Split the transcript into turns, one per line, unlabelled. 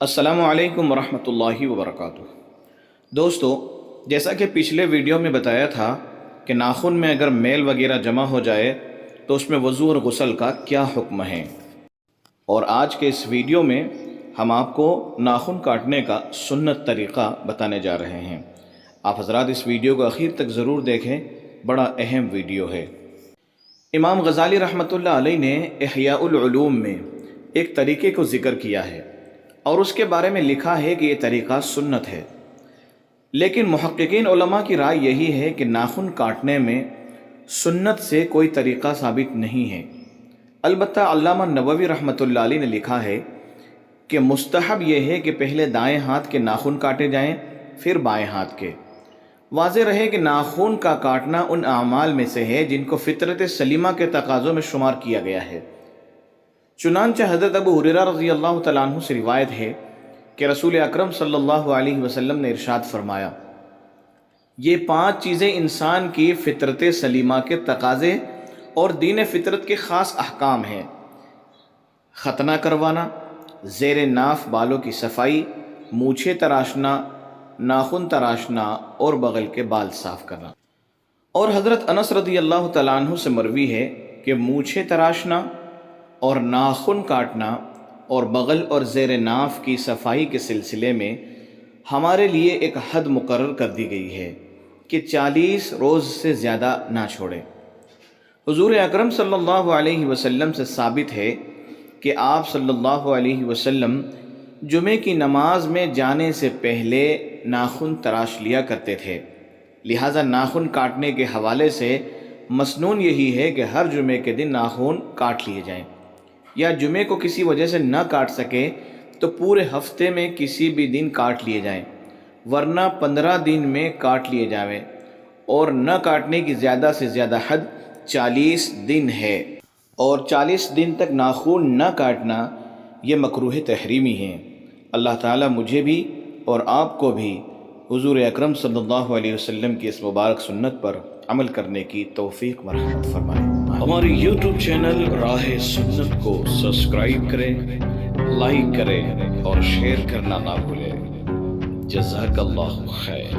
السلام علیکم ورحمۃ اللہ وبرکاتہ۔ دوستو، جیسا کہ پچھلے ویڈیو میں بتایا تھا کہ ناخن میں اگر میل وغیرہ جمع ہو جائے تو اس میں وضو اور غسل کا کیا حکم ہے، اور آج کے اس ویڈیو میں ہم آپ کو ناخن کاٹنے کا سنت طریقہ بتانے جا رہے ہیں۔ آپ حضرات اس ویڈیو کو آخر تک ضرور دیکھیں، بڑا اہم ویڈیو ہے۔ امام غزالی رحمۃ اللہ علیہ نے احیاء العلوم میں ایک طریقے کو ذکر کیا ہے اور اس کے بارے میں لکھا ہے کہ یہ طریقہ سنت ہے، لیکن محققین علماء کی رائے یہی ہے کہ ناخن کاٹنے میں سنت سے کوئی طریقہ ثابت نہیں ہے۔ البتہ علامہ نووی رحمۃ اللہ علیہ نے لکھا ہے کہ مستحب یہ ہے کہ پہلے دائیں ہاتھ کے ناخن کاٹے جائیں، پھر بائیں ہاتھ کے۔ واضح رہے کہ ناخن کا کاٹنا ان اعمال میں سے ہے جن کو فطرت سلیمہ کے تقاضوں میں شمار کیا گیا ہے۔ چنانچہ حضرت ابو ہریرہ رضی اللہ تعالیٰ عنہ سے روایت ہے کہ رسول اکرم صلی اللہ علیہ وسلم نے ارشاد فرمایا، یہ 5 چیزیں انسان کی فطرت سلیمہ کے تقاضے اور دین فطرت کے خاص احکام ہیں: ختنہ کروانا، زیر ناف بالوں کی صفائی، مونچھیں تراشنا، ناخن تراشنا اور بغل کے بال صاف کرنا۔ اور حضرت انس رضی اللہ تعالیٰ عنہ سے مروی ہے کہ مونچھیں تراشنا اور ناخن کاٹنا اور بغل اور زیر ناف کی صفائی کے سلسلے میں ہمارے لیے ایک حد مقرر کر دی گئی ہے کہ 40 روز سے زیادہ نہ چھوڑیں۔ حضور اکرم صلی اللہ علیہ وسلم سے ثابت ہے کہ آپ صلی اللہ علیہ وسلم جمعے کی نماز میں جانے سے پہلے ناخن تراش لیا کرتے تھے، لہٰذا ناخن کاٹنے کے حوالے سے مسنون یہی ہے کہ ہر جمعے کے دن ناخن کاٹ لیے جائیں، یا جمعے کو کسی وجہ سے نہ کاٹ سکے تو پورے ہفتے میں کسی بھی دن کاٹ لیے جائیں، ورنہ 15 دن میں کاٹ لیے جائیں، اور نہ کاٹنے کی زیادہ سے زیادہ حد 40 دن ہے، اور 40 دن تک ناخن نہ کاٹنا یہ مکروہ تحریمی ہے۔ اللہ تعالیٰ مجھے بھی اور آپ کو بھی حضور اکرم صلی اللہ علیہ وسلم کی اس مبارک سنت پر عمل کرنے کی توفیق مرحمت فرمائے۔ ہماری یوٹیوب چینل راہ سنت کو سبسکرائب کریں، لائک کریں اور شیئر کرنا نہ بھولیں۔ جزاک اللہ خیر۔